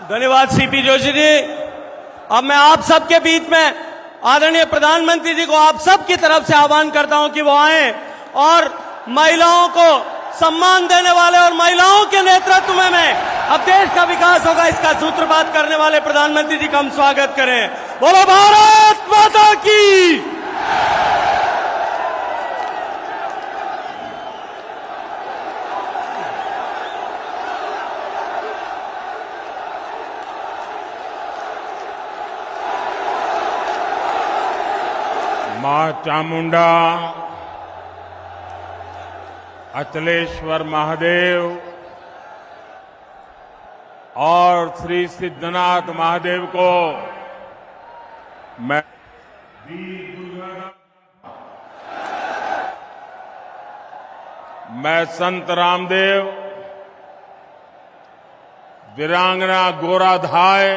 धन्यवाद सीपी जोशी जी। अब मैं आप सबके बीच में आदरणीय प्रधानमंत्री जी को आप सबकी तरफ से आह्वान करता हूं कि वो आए और महिलाओं को सम्मान देने वाले और महिलाओं के नेतृत्व में अब देश का विकास होगा, इसका सूत्रपात करने वाले प्रधानमंत्री जी का हम स्वागत करें। बोलो भारत माता की। मां चामुंडा, अचलेश्वर महादेव और श्री सिद्धनाथ महादेव को मैं संत रामदेव, वीरांगना गोराधाय,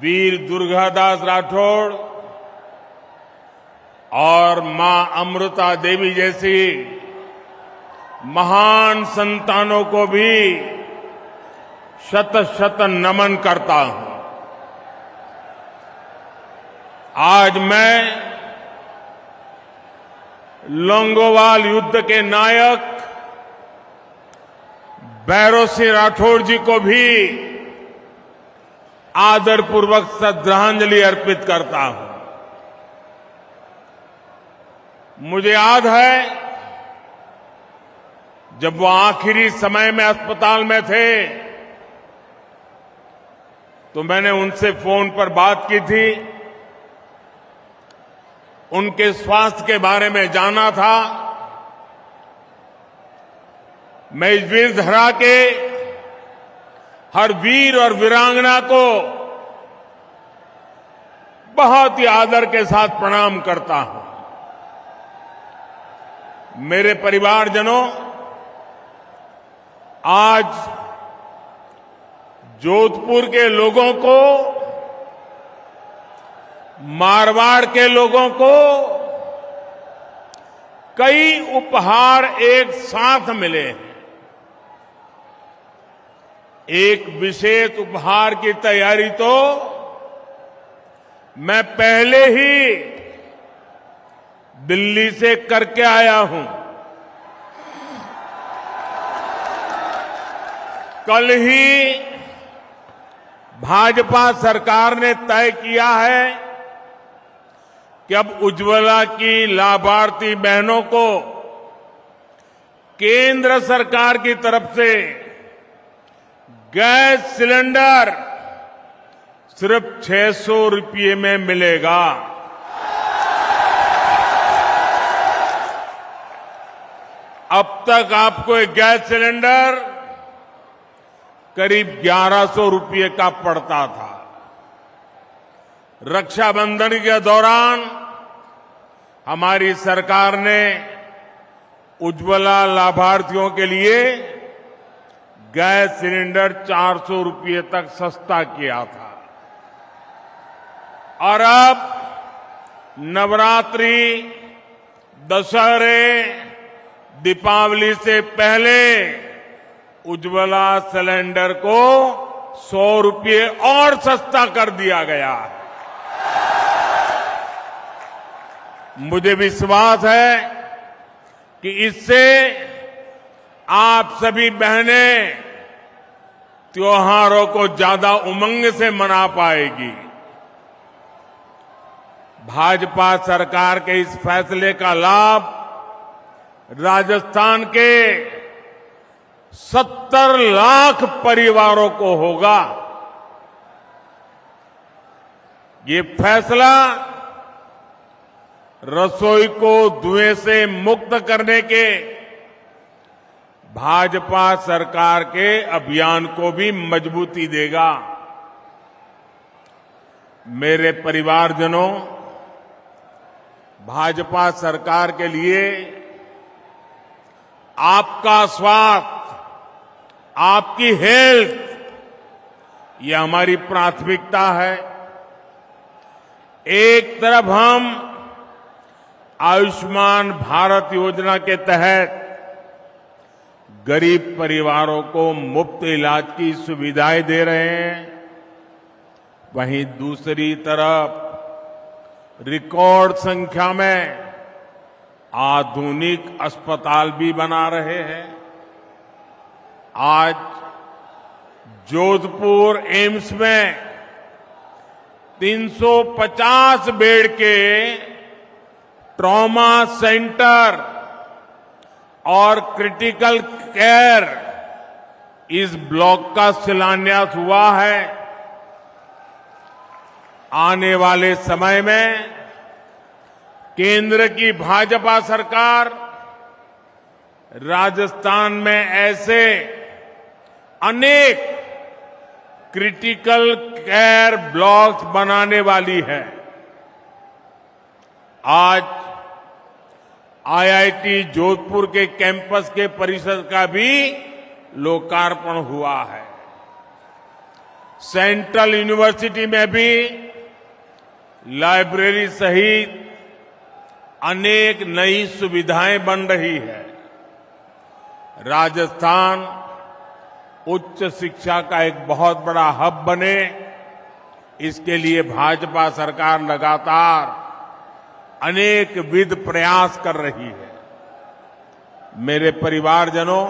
वीर दुर्गादास राठौड़ और मां अमृता देवी जैसी महान संतानों को भी शत शत नमन करता हूं। आज मैं लोंगोवाल युद्ध के नायक भैरव सिंह राठौड़ जी को भी आदरपूर्वक श्रद्धांजलि अर्पित करता हूं। मुझे याद है जब वो आखिरी समय में अस्पताल में थे तो मैंने उनसे फोन पर बात की थी, उनके स्वास्थ्य के बारे में जाना था। मैं इस वीर धरा के हर वीर और वीरांगना को बहुत ही आदर के साथ प्रणाम करता हूं। मेरे परिवारजनों, आज जोधपुर के लोगों को, मारवाड़ के लोगों को कई उपहार एक साथ मिले हैं। एक विशेष उपहार की तैयारी तो मैं पहले ही दिल्ली से करके आया हूं। कल ही भाजपा सरकार ने तय किया है कि अब उज्ज्वला की लाभार्थी बहनों को केंद्र सरकार की तरफ से गैस सिलेंडर सिर्फ 600 रुपये में मिलेगा। अब तक आपको एक गैस सिलेंडर करीब 1100 रुपये का पड़ता था। रक्षाबंधन के दौरान हमारी सरकार ने उज्ज्वला लाभार्थियों के लिए गैस सिलेंडर 400 रुपये तक सस्ता किया था। और अब नवरात्रि, दशहरे, दीपावली से पहले उज्ज्वला सिलेंडर को 100 रुपये और सस्ता कर दिया गया है। मुझे विश्वास है कि इससे आप सभी बहनें त्योहारों को ज्यादा उमंग से मना पाएगी। भाजपा सरकार के इस फैसले का लाभ राजस्थान के 70 लाख परिवारों को होगा। ये फैसला रसोई को धुएं से मुक्त करने के भाजपा सरकार के अभियान को भी मजबूती देगा। मेरे परिवारजनों, भाजपा सरकार के लिए आपका स्वास्थ्य, आपकी हेल्थ, ये हमारी प्राथमिकता है। एक तरफ हम आयुष्मान भारत योजना के तहत गरीब परिवारों को मुफ्त इलाज की सुविधाएं दे रहे हैं, वहीं दूसरी तरफ रिकॉर्ड संख्या में आधुनिक अस्पताल भी बना रहे हैं। आज जोधपुर एम्स में 350 बेड के ट्रॉमा सेंटर और क्रिटिकल केयर इस ब्लॉक का शिलान्यास हुआ है। आने वाले समय में केंद्र की भाजपा सरकार राजस्थान में ऐसे अनेक क्रिटिकल केयर ब्लॉक्स बनाने वाली है। आज आईआईटी जोधपुर के कैंपस के परिसर का भी लोकार्पण हुआ है। सेंट्रल यूनिवर्सिटी में भी लाइब्रेरी सहित अनेक नई सुविधाएं बन रही है। राजस्थान उच्च शिक्षा का एक बहुत बड़ा हब बने, इसके लिए भाजपा सरकार लगातार अनेक विध प्रयास कर रही है। मेरे परिवारजनों,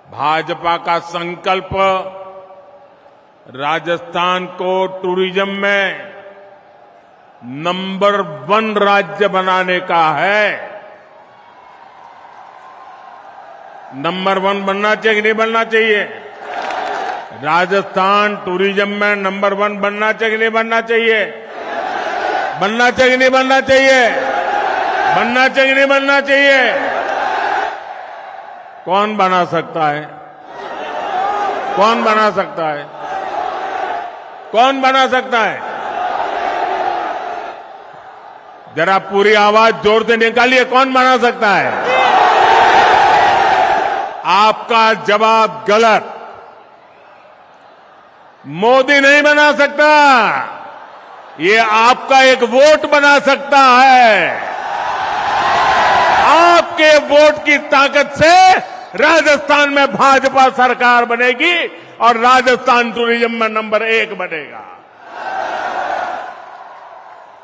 भाजपा का संकल्प राजस्थान को टूरिज्म में नंबर 1 राज्य बनाने का है। नंबर 1 बनना चाहिए कि नहीं बनना चाहिए? राजस्थान टूरिज्म में नंबर 1 बनना चाहिए कि नहीं बनना चाहिए? बनना चाहिए कि नहीं बनना चाहिए? बनना चाहिए कि नहीं बनना चाहिए? कौन बना सकता है? कौन बना सकता है? कौन बना सकता है? जरा पूरी आवाज जोर से निकालिए, कौन बना सकता है? आपका जवाब गलत। मोदी नहीं बना सकता, ये आपका एक वोट बना सकता है। आपके वोट की ताकत से राजस्थान में भाजपा सरकार बनेगी और राजस्थान टूरिज्म में नंबर 1 बनेगा।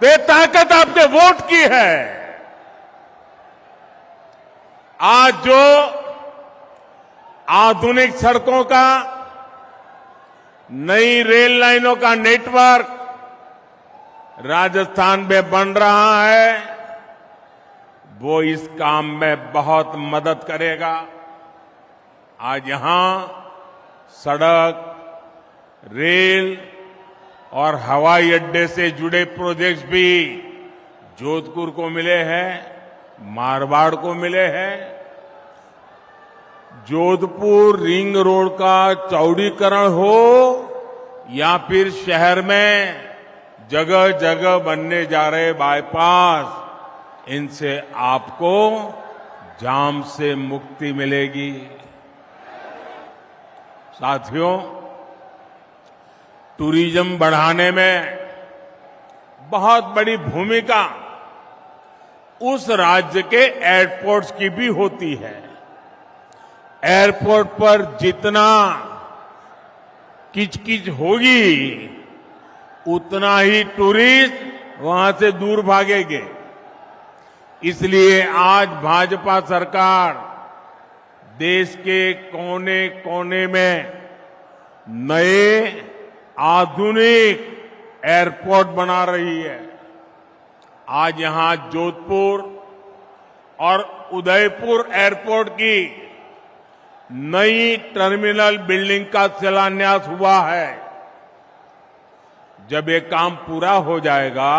ये ताकत आपके वोट की है। आज जो आधुनिक सड़कों का, नई रेल लाइनों का नेटवर्क राजस्थान में बन रहा है, वो इस काम में बहुत मदद करेगा। आज यहां सड़क, रेल और हवाई अड्डे से जुड़े प्रोजेक्ट्स भी जोधपुर को मिले हैं, मारवाड़ को मिले हैं। जोधपुर रिंग रोड का चौड़ीकरण हो या फिर शहर में जगह जगह बनने जा रहे बाईपास, इनसे आपको जाम से मुक्ति मिलेगी। साथियों, टूरिज्म बढ़ाने में बहुत बड़ी भूमिका उस राज्य के एयरपोर्ट्स की भी होती है। एयरपोर्ट पर जितना किचकिच होगी, उतना ही टूरिस्ट वहां से दूर भागेंगे। इसलिए आज भाजपा सरकार देश के कोने कोने में नए आधुनिक एयरपोर्ट बना रही है। आज यहां जोधपुर और उदयपुर एयरपोर्ट की नई टर्मिनल बिल्डिंग का शिलान्यास हुआ है। जब ये काम पूरा हो जाएगा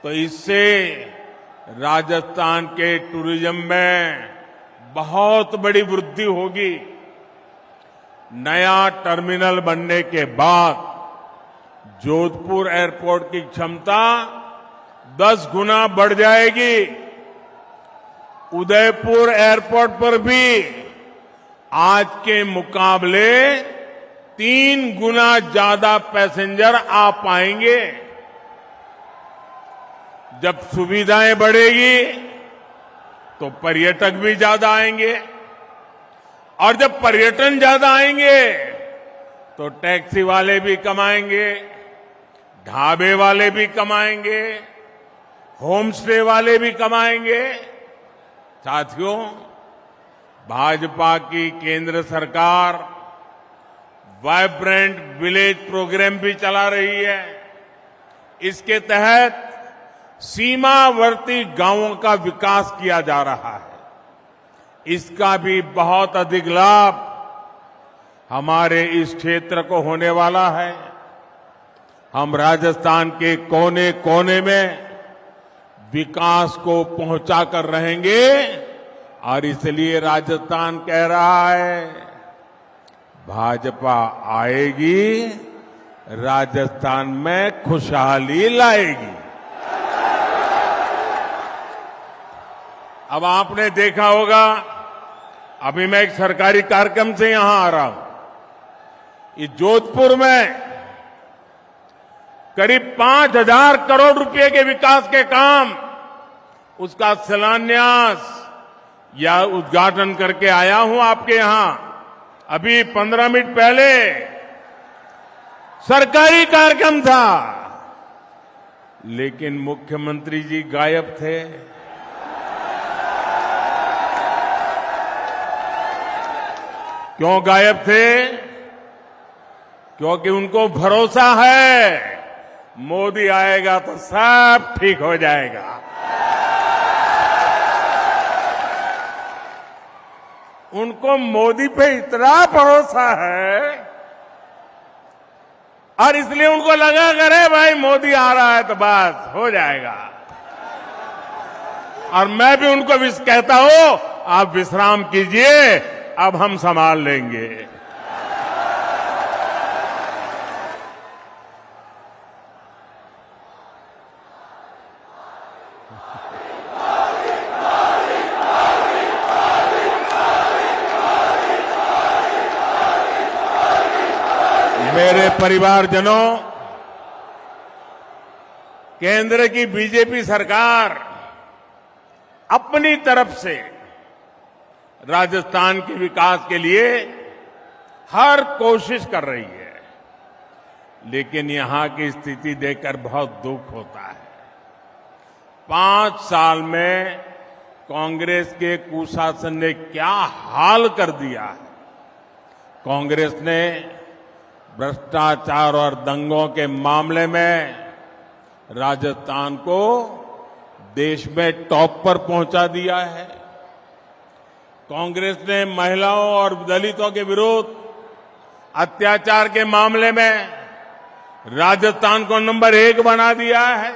तो इससे राजस्थान के टूरिज्म में बहुत बड़ी वृद्धि होगी। नया टर्मिनल बनने के बाद जोधपुर एयरपोर्ट की क्षमता 10 गुना बढ़ जाएगी। उदयपुर एयरपोर्ट पर भी आज के मुकाबले 3 गुना ज्यादा पैसेंजर आ पाएंगे। जब सुविधाएं बढ़ेगी तो पर्यटक भी ज्यादा आएंगे। और जब पर्यटन ज्यादा आएंगे तो टैक्सी वाले भी कमाएंगे, ढाबे वाले भी कमाएंगे, होम स्टे वाले भी कमाएंगे। साथियों, भाजपा की केंद्र सरकार वाइब्रेंट विलेज प्रोग्राम भी चला रही है। इसके तहत सीमावर्ती गांवों का विकास किया जा रहा है। इसका भी बहुत अधिक लाभ हमारे इस क्षेत्र को होने वाला है। हम राजस्थान के कोने कोने में विकास को पहुंचाकर रहेंगे और इसलिए राजस्थान कह रहा है, भाजपा आएगी, राजस्थान में खुशहाली लाएगी। अब आपने देखा होगा, अभी मैं एक सरकारी कार्यक्रम से यहां आ रहा हूं। ये जोधपुर में करीब 5,000 करोड़ रुपए के विकास के काम, उसका शिलान्यास या उद्घाटन करके आया हूं आपके यहां। अभी 15 मिनट पहले सरकारी कार्यक्रम था, लेकिन मुख्यमंत्री जी गायब थे। क्यों गायब थे? क्योंकि उनको भरोसा है मोदी आएगा तो सब ठीक हो जाएगा। उनको मोदी पे इतना भरोसा है और इसलिए उनको लगा करे भाई मोदी आ रहा है तो बस हो जाएगा। और मैं भी उनको कहता हूं, आप विश्राम कीजिए, अब हम संभाल लेंगे। मेरे परिवारजनों, केंद्र की बीजेपी सरकार अपनी तरफ से राजस्थान के विकास के लिए हर कोशिश कर रही है, लेकिन यहां की स्थिति देखकर बहुत दुख होता है। 5 साल में कांग्रेस के कुशासन ने क्या हाल कर दिया है। कांग्रेस ने भ्रष्टाचार और दंगों के मामले में राजस्थान को देश में टॉप पर पहुंचा दिया है। कांग्रेस ने महिलाओं और दलितों के विरुद्ध अत्याचार के मामले में राजस्थान को नंबर 1 बना दिया है।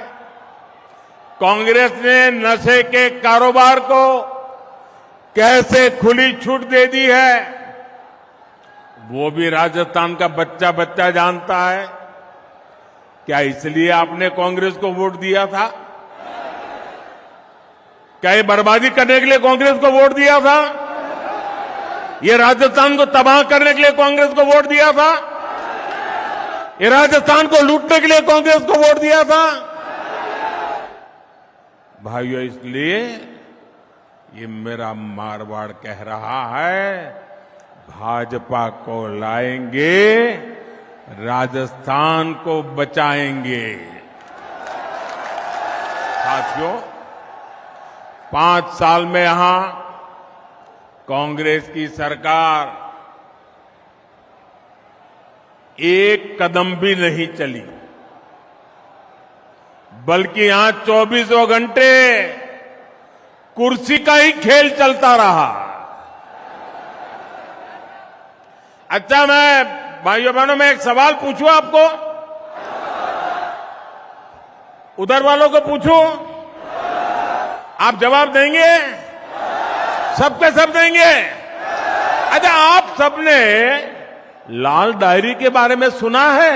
कांग्रेस ने नशे के कारोबार को कैसे खुली छूट दे दी है, वो भी राजस्थान का बच्चा बच्चा जानता है। क्या इसलिए आपने कांग्रेस को वोट दिया था? क्या ये बर्बादी करने के लिए कांग्रेस को वोट दिया था? ये राजस्थान को तबाह करने के लिए कांग्रेस को वोट दिया था? ये राजस्थान को लूटने के लिए कांग्रेस को वोट दिया था? भाइयों, इसलिए ये मेरा मारवाड़ कह रहा है, भाजपा को लाएंगे, राजस्थान को बचाएंगे। साथियों, 5 साल में यहां कांग्रेस की सरकार एक कदम भी नहीं चली, बल्कि यहां 24 घंटे कुर्सी का ही खेल चलता रहा। अच्छा, मैं भाइयों बहनों में एक सवाल पूछूं आपको, उधर वालों को पूछूं, आप जवाब देंगे? सबके सब देंगे? अच्छा, आप सबने लाल डायरी के बारे में सुना है?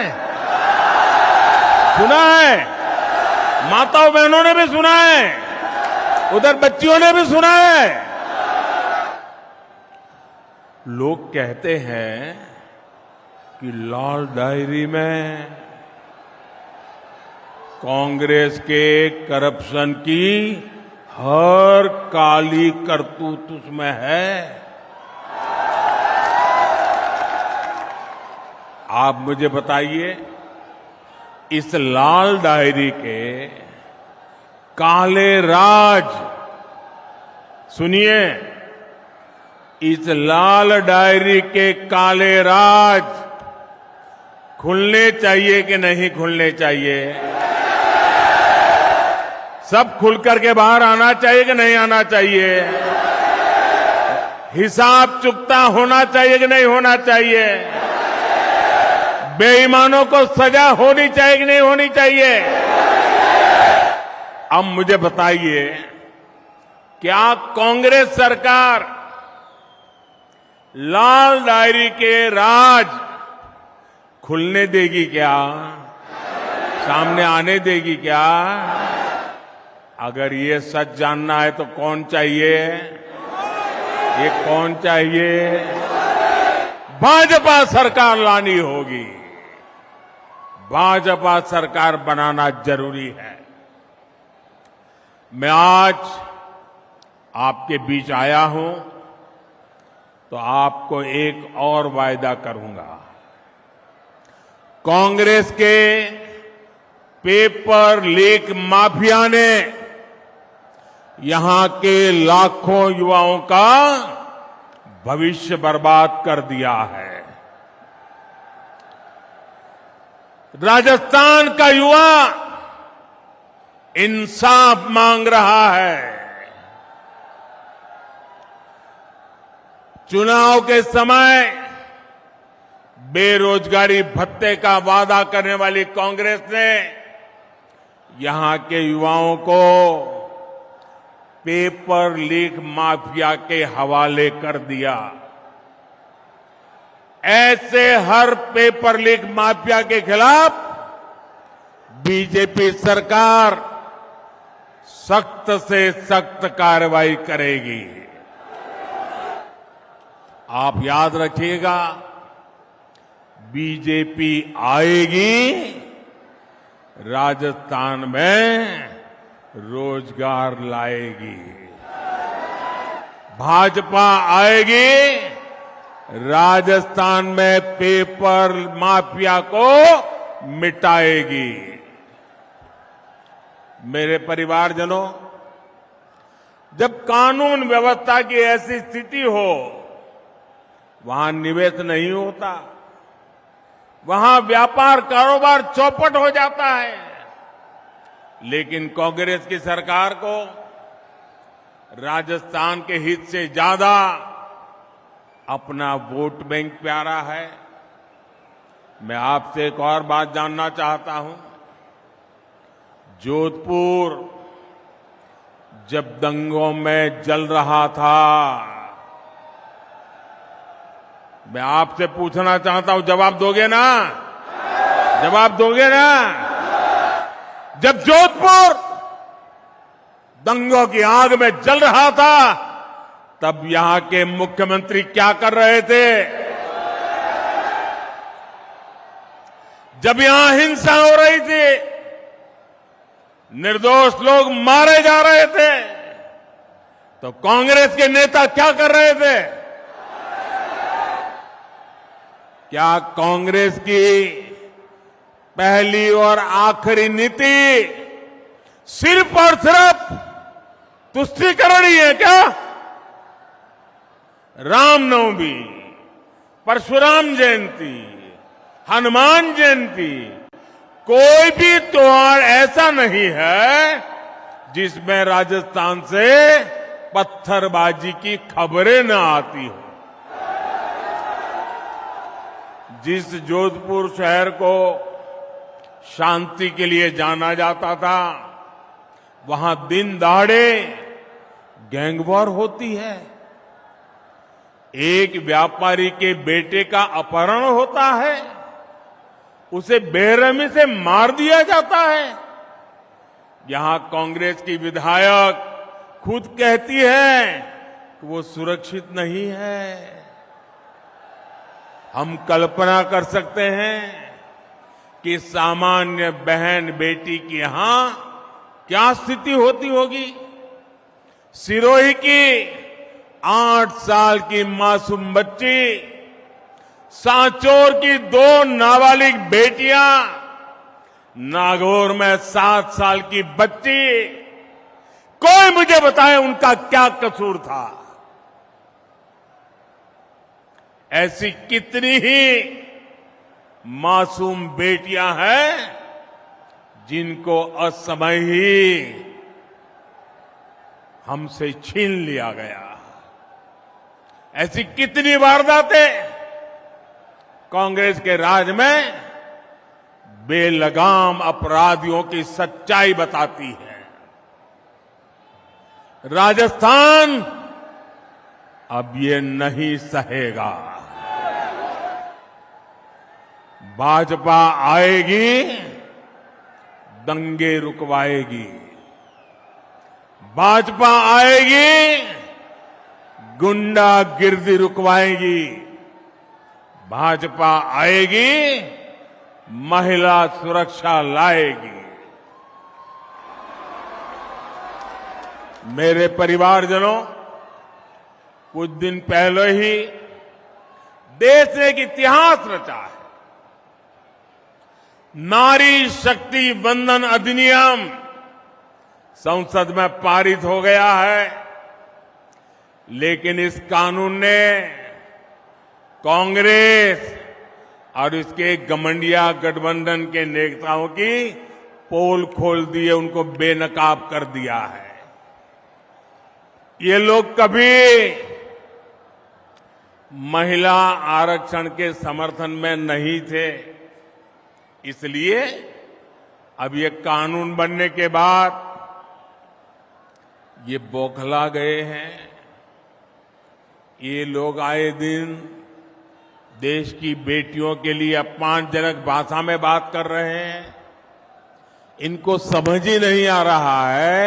सुना है? माताओं बहनों ने भी सुना है, उधर बच्चियों ने भी सुना है। लोग कहते हैं कि लाल डायरी में कांग्रेस के करप्शन की हर काली करतूत उसमें है। आप मुझे बताइए, इस लाल डायरी के काले राज, सुनिए, इस लाल डायरी के काले राज खुलने चाहिए कि नहीं खुलने चाहिए? सब खुलकर के बाहर आना चाहिए कि नहीं आना चाहिए? हिसाब चुकता होना चाहिए कि नहीं होना चाहिए? बेईमानों को सजा होनी चाहिए कि नहीं होनी चाहिए? अब मुझे बताइए, क्या कांग्रेस सरकार लाल डायरी के राज खुलने देगी क्या? सामने आने देगी क्या? अगर ये सच जानना है तो कौन चाहिए? ये कौन चाहिए? भाजपा सरकार लानी होगी। भाजपा सरकार बनाना जरूरी है। मैं आज आपके बीच आया हूं तो आपको एक और वायदा करूंगा। कांग्रेस के पेपर लीक माफिया ने यहां के लाखों युवाओं का भविष्य बर्बाद कर दिया है। राजस्थान का युवा इंसाफ मांग रहा है। चुनाव के समय बेरोजगारी भत्ते का वादा करने वाली कांग्रेस ने यहां के युवाओं को पेपर लीक माफिया के हवाले कर दिया। ऐसे हर पेपर लीक माफिया के खिलाफ बीजेपी सरकार सख्त से सख्त कार्रवाई करेगी। आप याद रखिएगा, बीजेपी आएगी, राजस्थान में रोजगार लाएगी। भाजपा आएगी, राजस्थान में पेपर माफिया को मिटाएगी। मेरे परिवारजनों, जब कानून व्यवस्था की ऐसी स्थिति हो, वहां निवेश नहीं होता, वहां व्यापार कारोबार चौपट हो जाता है। लेकिन कांग्रेस की सरकार को राजस्थान के हित से ज्यादा अपना वोट बैंक प्यारा है। मैं आपसे एक और बात जानना चाहता हूं। जोधपुर जब दंगों में जल रहा था, मैं आपसे पूछना चाहता हूं, जवाब दोगे ना? जवाब दोगे ना? जब जोधपुर दंगों की आग में जल रहा था, तब यहां के मुख्यमंत्री क्या कर रहे थे? जब यहां हिंसा हो रही थी, निर्दोष लोग मारे जा रहे थे, तो कांग्रेस के नेता क्या कर रहे थे? क्या कांग्रेस की पहली और आखिरी नीति सिर्फ और सिर्फ तुष्टीकरण ही है क्या? रामनवमी, परशुराम जयंती, हनुमान जयंती, कोई भी त्योहार ऐसा नहीं है जिसमें राजस्थान से पत्थरबाजी की खबरें न आती हो। जिस जोधपुर शहर को शांति के लिए जाना जाता था, वहां दिन दहाड़े गैंगवॉर होती है। एक व्यापारी के बेटे का अपहरण होता है, उसे बेरहमी से मार दिया जाता है। यहां कांग्रेस की विधायक खुद कहती है कि वो सुरक्षित नहीं है। हम कल्पना कर सकते हैं कि सामान्य बहन बेटी की यहां क्या स्थिति होती होगी। सिरोही की 8 साल की मासूम बच्ची सांचौर की 2 नाबालिग बेटियां, नागौर में 7 साल की बच्ची, कोई मुझे बताए उनका क्या कसूर था। ऐसी कितनी ही मासूम बेटियां हैं जिनको असमय ही हमसे छीन लिया गया। ऐसी कितनी वारदातें कांग्रेस के राज में बेलगाम अपराधियों की सच्चाई बताती है। राजस्थान अब ये नहीं सहेगा। भाजपा आएगी, दंगे रुकवाएगी। भाजपा आएगी, गुंडागिर्दी रुकवाएगी। भाजपा आएगी, महिला सुरक्षा लाएगी। मेरे परिवारजनों, कुछ दिन पहले ही देश ने एक इतिहास रचा है। नारी शक्ति वंदन अधिनियम संसद में पारित हो गया है, लेकिन इस कानून ने कांग्रेस और इसके घमंडिया गठबंधन के नेताओं की पोल खोल दी है, उनको बेनकाब कर दिया है। ये लोग कभी महिला आरक्षण के समर्थन में नहीं थे, इसलिए अब ये कानून बनने के बाद ये बौखला गए हैं। ये लोग आए दिन देश की बेटियों के लिए अपमानजनक भाषा में बात कर रहे हैं। इनको समझ ही नहीं आ रहा है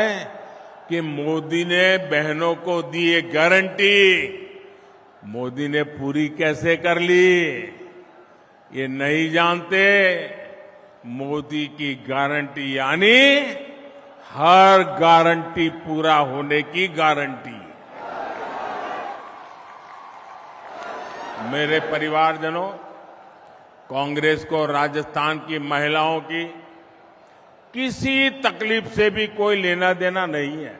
कि मोदी ने बहनों को दी ये गारंटी मोदी ने पूरी कैसे कर ली। ये नहीं जानते मोदी की गारंटी यानी हर गारंटी पूरा होने की गारंटी। मेरे परिवारजनों, कांग्रेस को राजस्थान की महिलाओं की किसी तकलीफ से भी कोई लेना देना नहीं है।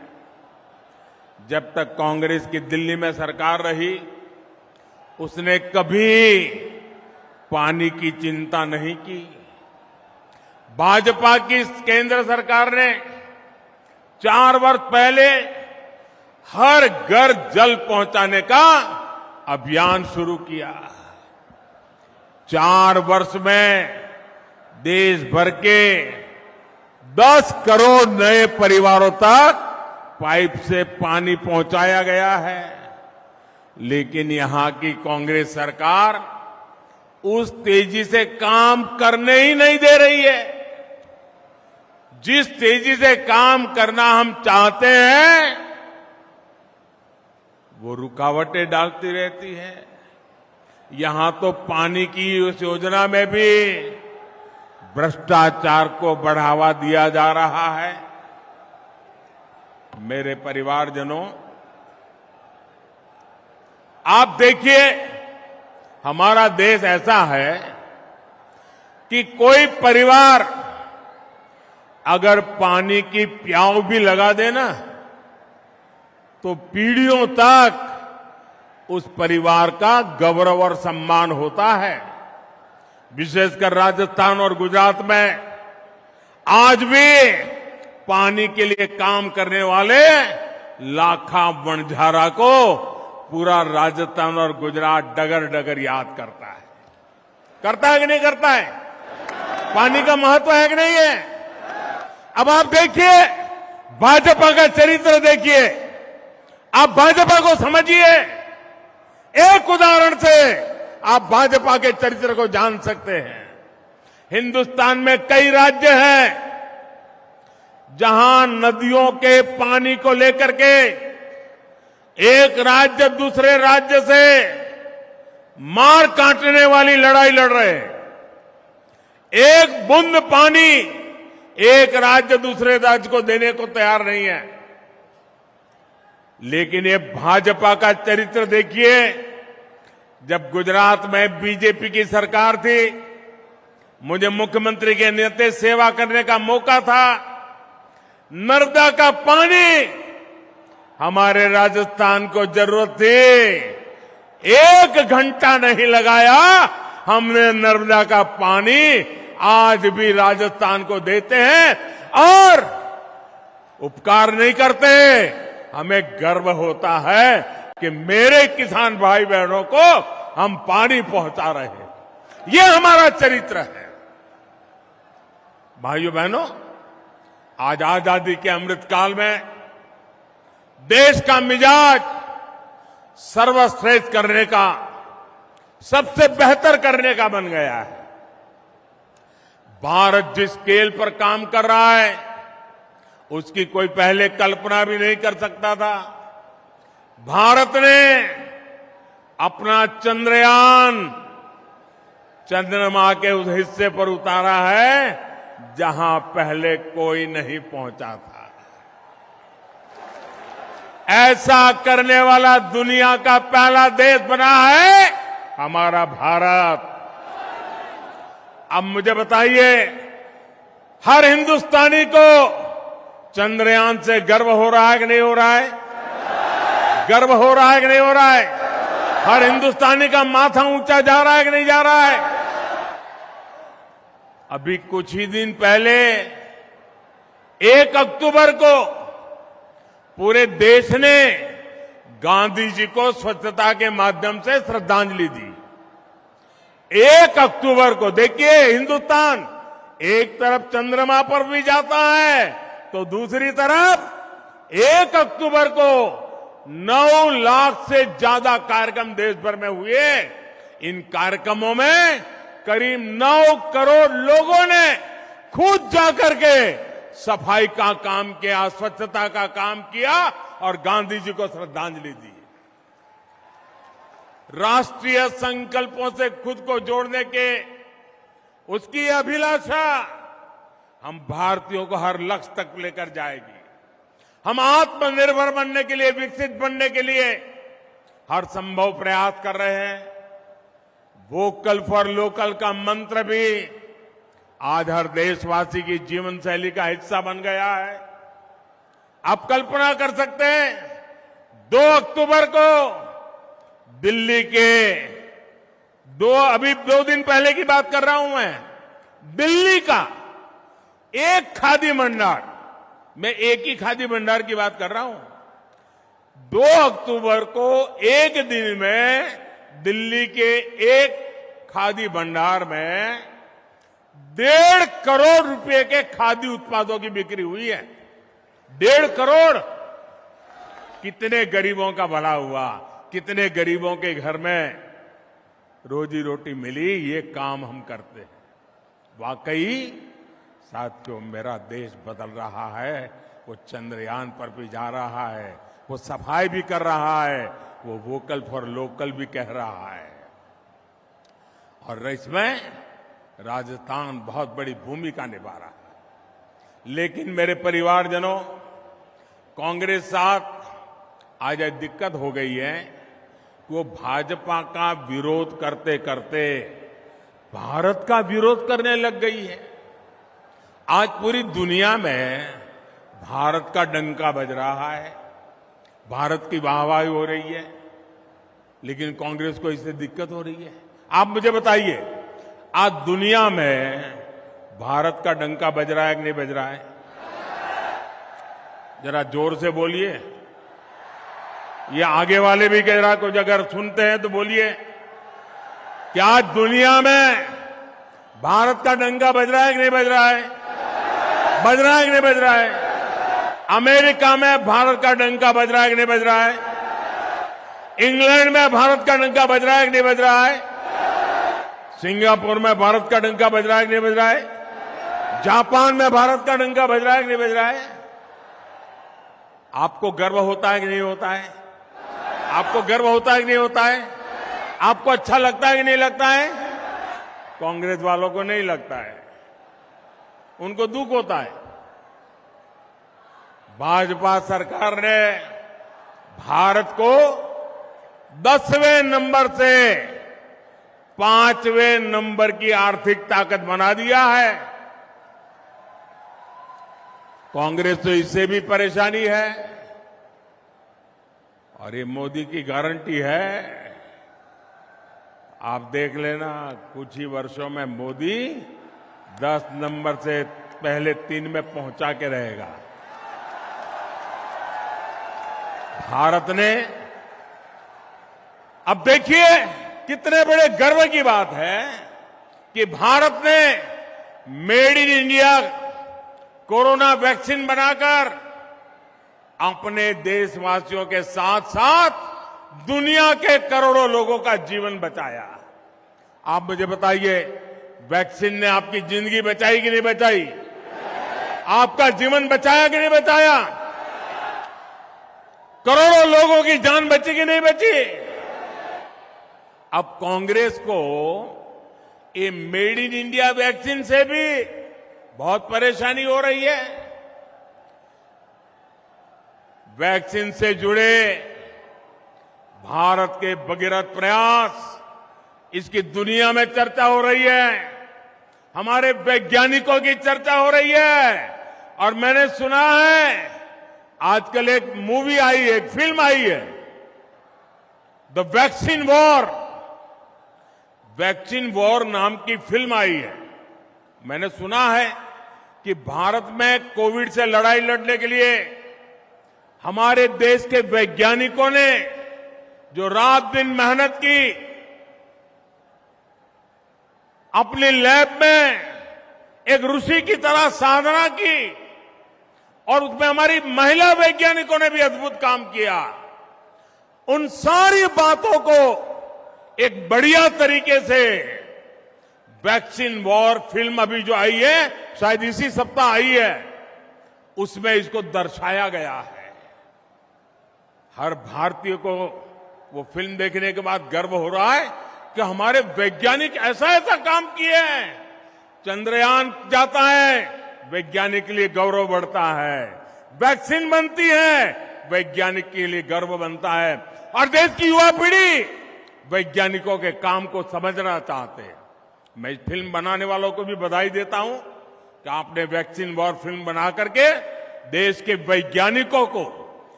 जब तक कांग्रेस की दिल्ली में सरकार रही, उसने कभी पानी की चिंता नहीं की। भाजपा की केंद्र सरकार ने 4 वर्ष पहले हर घर जल पहुंचाने का अभियान शुरू किया। 4 वर्ष में देश भर के 10 करोड़ नए परिवारों तक पाइप से पानी पहुंचाया गया है। लेकिन यहां की कांग्रेस सरकार उस तेजी से काम करने ही नहीं दे रही है। जिस तेजी से काम करना हम चाहते हैं, वो रुकावटें डालती रहती है। यहां तो पानी की उस योजना में भी भ्रष्टाचार को बढ़ावा दिया जा रहा है। मेरे परिवारजनों, आप देखिए, हमारा देश ऐसा है कि कोई परिवार अगर पानी की प्याऊ भी लगा देना तो पीढ़ियों तक उस परिवार का गौरव और सम्मान होता है। विशेषकर राजस्थान और गुजरात में आज भी पानी के लिए काम करने वाले लाखा वणझारा को पूरा राजस्थान और गुजरात डगर डगर याद करता है। करता है कि नहीं करता है? पानी का महत्व है कि नहीं है? अब आप देखिए, भाजपा का चरित्र देखिए, आप भाजपा को समझिए। एक उदाहरण से आप भाजपा के चरित्र को जान सकते हैं। हिंदुस्तान में कई राज्य हैं जहां नदियों के पानी को लेकर के एक राज्य दूसरे राज्य से मार काटने वाली लड़ाई लड़ रहे हैं। एक बूंद पानी एक राज्य दूसरे राज्य को देने को तैयार नहीं है। लेकिन ये भाजपा का चरित्र देखिए, जब गुजरात में बीजेपी की सरकार थी, मुझे मुख्यमंत्री के नाते सेवा करने का मौका था। नर्मदा का पानी हमारे राजस्थान को जरूरत थी। 1 घंटा नहीं लगाया, हमने नर्मदा का पानी आज भी राजस्थान को देते हैं और उपकार नहीं करते। हमें गर्व होता है कि मेरे किसान भाई बहनों को हम पानी पहुंचा रहे हैं। ये हमारा चरित्र है। भाइयों बहनों, आज आजादी के अमृत काल में देश का मिजाज सर्वश्रेष्ठ करने का, सबसे बेहतर करने का बन गया है। भारत जिस स्केल पर काम कर रहा है, उसकी कोई पहले कल्पना भी नहीं कर सकता था। भारत ने अपना चंद्रयान चंद्रमा के उस हिस्से पर उतारा है जहां पहले कोई नहीं पहुंचा था। ऐसा करने वाला दुनिया का पहला देश बना है हमारा भारत। अब मुझे बताइए, हर हिंदुस्तानी को चंद्रयान से गर्व हो रहा है कि नहीं हो रहा है? गर्व हो रहा है कि नहीं हो रहा है? हर हिंदुस्तानी का माथा ऊंचा जा रहा है कि नहीं जा रहा है? अभी कुछ ही दिन पहले 1 अक्टूबर को पूरे देश ने गांधी जी को स्वच्छता के माध्यम से श्रद्धांजलि दी। 1 अक्टूबर को देखिए, हिंदुस्तान एक तरफ चंद्रमा पर भी जाता है तो दूसरी तरफ 1 अक्टूबर को 9 लाख से ज्यादा कार्यक्रम देश भर में हुए। इन कार्यक्रमों में करीब 9 करोड़ लोगों ने खुद जाकर के सफाई का काम किया, स्वच्छता का काम किया और गांधी जी को श्रद्धांजलि दी। राष्ट्रीय संकल्पों से खुद को जोड़ने के उसकी अभिलाषा हम भारतीयों को हर लक्ष्य तक लेकर जाएगी। हम आत्मनिर्भर बनने के लिए, विकसित बनने के लिए हर संभव प्रयास कर रहे हैं। वोकल फॉर लोकल का मंत्र भी आज हर देशवासी की जीवन शैली का हिस्सा बन गया है। आप कल्पना कर सकते हैं, 2 अक्टूबर को दिल्ली के अभी 2 दिन पहले की बात कर रहा हूं मैं, दिल्ली का एक खादी भंडार, मैं एक ही खादी भंडार की बात कर रहा हूं, 2 अक्टूबर को एक दिन में दिल्ली के एक खादी भंडार में 1.5 करोड़ रुपए के खादी उत्पादों की बिक्री हुई है। 1.5 करोड़। कितने गरीबों का भला हुआ, कितने गरीबों के घर में रोजी रोटी मिली, ये काम हम करते हैं। वाकई साथियों, मेरा देश बदल रहा है। वो चंद्रयान पर भी जा रहा है, वो सफाई भी कर रहा है, वो वोकल फॉर लोकल भी कह रहा है। और इसमें राजस्थान बहुत बड़ी भूमिका निभा रहा है। लेकिन मेरे परिवारजनों, कांग्रेस साथ आज एक दिक्कत हो गई है कि वो भाजपा का विरोध करते करते भारत का विरोध करने लग गई है। आज पूरी दुनिया में भारत का डंका बज रहा है, भारत की वाहवाही हो रही है, लेकिन कांग्रेस को इससे दिक्कत हो रही है। आप मुझे बताइए, आज दुनिया में भारत का डंका बज रहा है कि नहीं बज रहा है? जरा जोर से बोलिए। ये आगे वाले भी कह रहा, कुछ अगर सुनते हैं तो बोलिए। क्या आज दुनिया में भारत का डंका बज रहा है कि नहीं बज रहा है? बज रहा है कि नहीं बज रहा है? अमेरिका में भारत का डंका बज रहा है कि नहीं बज रहा है? इंग्लैंड में भारत का डंका बज रहा है कि नहीं बज रहा है? सिंगापुर में भारत का डंका बज रहा है कि नहीं बज रहा है? जापान में भारत का डंका बज रहा है कि नहीं बज रहा है? आपको गर्व होता है कि नहीं होता है? आपको गर्व होता है कि नहीं होता है? आपको अच्छा लगता है कि नहीं लगता है? कांग्रेस वालों को नहीं लगता है, उनको दुख होता है। भाजपा सरकार ने भारत को 10वें नंबर से 5वें नंबर की आर्थिक ताकत बना दिया है। कांग्रेस तो इससे भी परेशानी है और ये मोदी की गारंटी है। आप देख लेना, कुछ ही वर्षों में मोदी 10 नंबर से पहले 3 में पहुंचा के रहेगा। भारत ने, अब देखिए कितने बड़े गर्व की बात है कि भारत ने made in India corona vaccine बनाकर अपने देशवासियों के साथ साथ दुनिया के करोड़ों लोगों का जीवन बचाया। आप मुझे बताइए, वैक्सीन ने आपकी जिंदगी बचाई कि नहीं बचाई? आपका जीवन बचाया कि नहीं बचाया? करोड़ों लोगों की जान बची कि नहीं बची? अब कांग्रेस को ये मेड इन इंडिया वैक्सीन से भी बहुत परेशानी हो रही है। वैक्सीन से जुड़े भारत के भगीरथ प्रयास, इसकी दुनिया में चर्चा हो रही है, हमारे वैज्ञानिकों की चर्चा हो रही है। और मैंने सुना है आजकल एक मूवी आई है, एक फिल्म आई है, the vaccine war. Vaccine war नाम की फिल्म आई है। मैंने सुना है कि भारत में कोविड से लड़ाई लड़ने के लिए हमारे देश के वैज्ञानिकों ने जो रात दिन मेहनत की, अपनी लैब में एक ऋषि की तरह साधना की, और उसमें हमारी महिला वैज्ञानिकों ने भी अद्भुत काम किया। उन सारी बातों को एक बढ़िया तरीके से वैक्सीन वॉर फिल्म अभी जो आई है, शायद इसी सप्ताह आई है, उसमें इसको दर्शाया गया है। हर भारतीय को वो फिल्म देखने के बाद गर्व हो रहा है कि हमारे वैज्ञानिक ऐसा ऐसा काम किए हैं। चंद्रयान जाता है, वैज्ञानिक के लिए गौरव बढ़ता है। वैक्सीन बनती है, वैज्ञानिक के लिए गर्व बनता है। और देश की युवा पीढ़ी वैज्ञानिकों के काम को समझना चाहते हैं। मैं इस फिल्म बनाने वालों को भी बधाई देता हूं कि आपने वैक्सीन वॉर फिल्म बना करके देश के वैज्ञानिकों को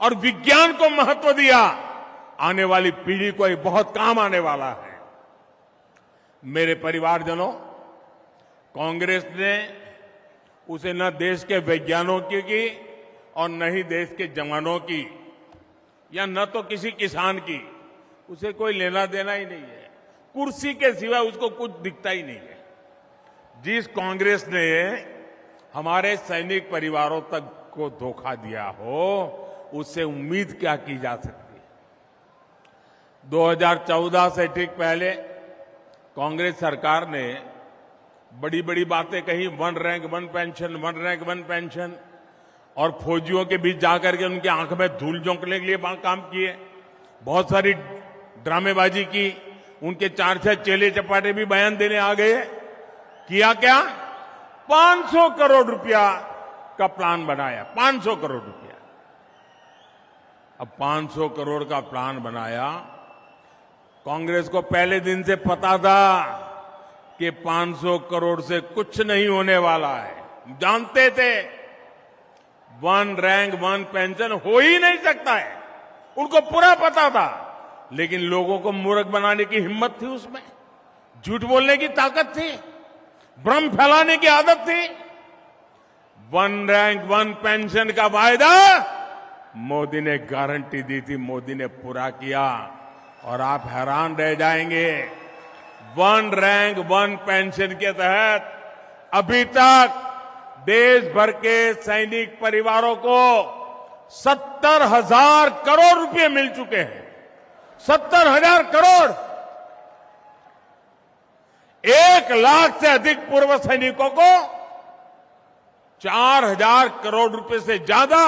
और विज्ञान को महत्व दिया। आने वाली पीढ़ी को ये बहुत काम आने वाला है। मेरे परिवारजनों, कांग्रेस ने उसे न देश के वैज्ञानिकों की और न ही देश के जवानों की, या न तो किसी किसान की, उसे कोई लेना देना ही नहीं है। कुर्सी के सिवा उसको कुछ दिखता ही नहीं है। जिस कांग्रेस ने हमारे सैनिक परिवारों तक को धोखा दिया हो, उससे उम्मीद क्या की जा सकती है? 2014 से ठीक पहले कांग्रेस सरकार ने बड़ी बड़ी बातें कही, 1 रैंक 1 पेंशन, 1 रैंक 1 पेंशन, और फौजियों के बीच जाकर के उनकी आंख में धूल झोंकने के लिए काम किए। बहुत सारी ड्रामेबाजी की, उनके 4-6 चेले चपाटे भी बयान देने आ गए। किया क्या? 500 करोड़ रुपया का प्लान बनाया, 500 करोड़ रुपया। अब 500 करोड़ का प्लान बनाया। कांग्रेस को पहले दिन से पता था कि 500 करोड़ से कुछ नहीं होने वाला है। जानते थे 1 रैंक 1 पेंशन हो ही नहीं सकता है, उनको पूरा पता था। लेकिन लोगों को मूर्ख बनाने की हिम्मत थी, उसमें झूठ बोलने की ताकत थी, भ्रम फैलाने की आदत थी। 1 रैंक 1 पेंशन का वायदा मोदी ने गारंटी दी थी, मोदी ने पूरा किया। और आप हैरान रह जाएंगे, 1 रैंक 1 पेंशन के तहत अभी तक देश भर के सैनिक परिवारों को 70,000 करोड़ रुपए मिल चुके हैं। 70,000 करोड़। 1 लाख से अधिक पूर्व सैनिकों को 4,000 करोड़ रुपए से ज्यादा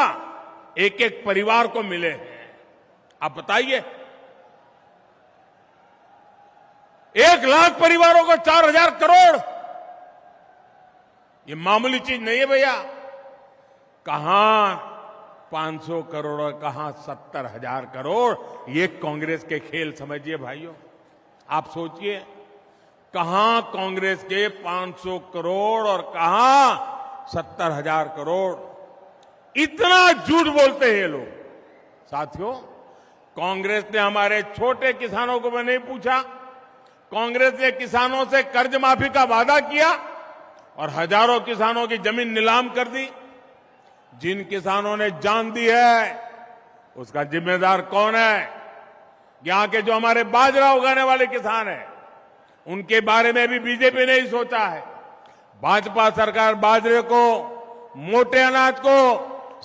एक एक परिवार को मिले हैं। आप बताइए, 1 लाख परिवारों को 4,000 करोड़, ये मामूली चीज नहीं है भैया। कहां 500 करोड़ और कहां 70,000 करोड़, ये कांग्रेस के खेल समझिए भाइयों। आप सोचिए, कहां कांग्रेस के 500 करोड़ और कहां 70,000 करोड़। इतना झूठ बोलते हैं ये लोग। साथियों, कांग्रेस ने हमारे छोटे किसानों को भी नहीं पूछा। कांग्रेस ने किसानों से कर्ज माफी का वादा किया और हजारों किसानों की जमीन नीलाम कर दी। जिन किसानों ने जान दी है उसका जिम्मेदार कौन है? यहां के जो हमारे बाजरा उगाने वाले किसान हैं, उनके बारे में भी बीजेपी ने ही सोचा है। भाजपा सरकार बाजरे को, मोटे अनाज को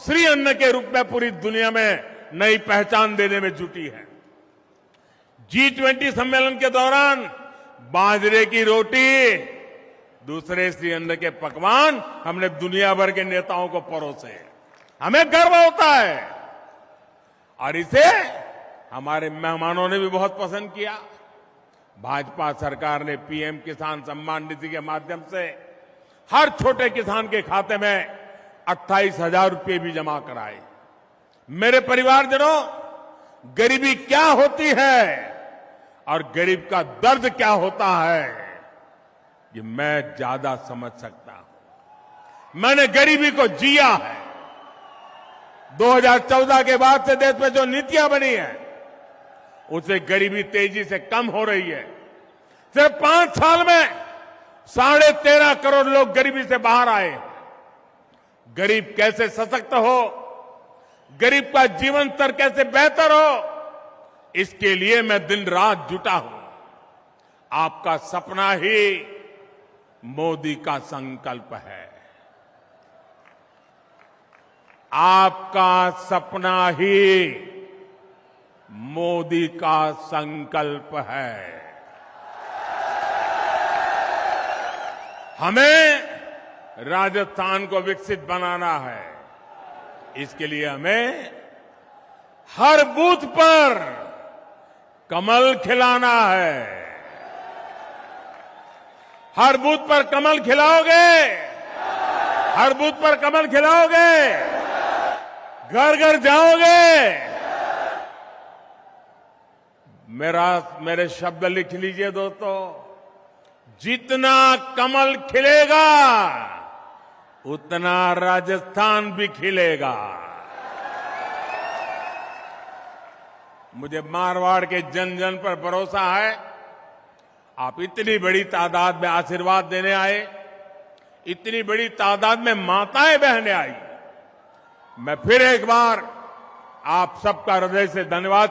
श्री अन्न के रूप में पूरी दुनिया में नई पहचान देने में जुटी है। G20 सम्मेलन के दौरान बाजरे की रोटी, दूसरे श्री अन्न के पकवान हमने दुनिया भर के नेताओं को परोसे। हमें गर्व होता है और इसे हमारे मेहमानों ने भी बहुत पसंद किया। भाजपा सरकार ने पीएम किसान सम्मान निधि के माध्यम से हर छोटे किसान के खाते में 28,000 रुपये भी जमा कराए। मेरे परिवारजनों, गरीबी क्या होती है और गरीब का दर्द क्या होता है, ये मैं ज्यादा समझ सकता हूं। मैंने गरीबी को जिया है। 2014 के बाद से देश में जो नीतियां बनी है, उससे गरीबी तेजी से कम हो रही है। सिर्फ 5 साल में 13.5 करोड़ लोग गरीबी से बाहर आए। गरीब कैसे सशक्त हो, गरीब का जीवन स्तर कैसे बेहतर हो, इसके लिए मैं दिन रात जुटा हूं। आपका सपना ही मोदी का संकल्प है। आपका सपना ही मोदी का संकल्प है। हमें राजस्थान को विकसित बनाना है। इसके लिए हमें हर बूथ पर कमल खिलाना है। हर बूथ पर कमल खिलाओगे? हर बूथ पर कमल खिलाओगे? घर घर जाओगे? मेरे शब्द लिख लीजिए दोस्तों। जितना कमल खिलेगा उतना राजस्थान भी खिलेगा। मुझे मारवाड़ के जन जन पर भरोसा है। आप इतनी बड़ी तादाद में आशीर्वाद देने आए, इतनी बड़ी तादाद में माताएं बहनें आई। मैं फिर एक बार आप सबका हृदय से धन्यवाद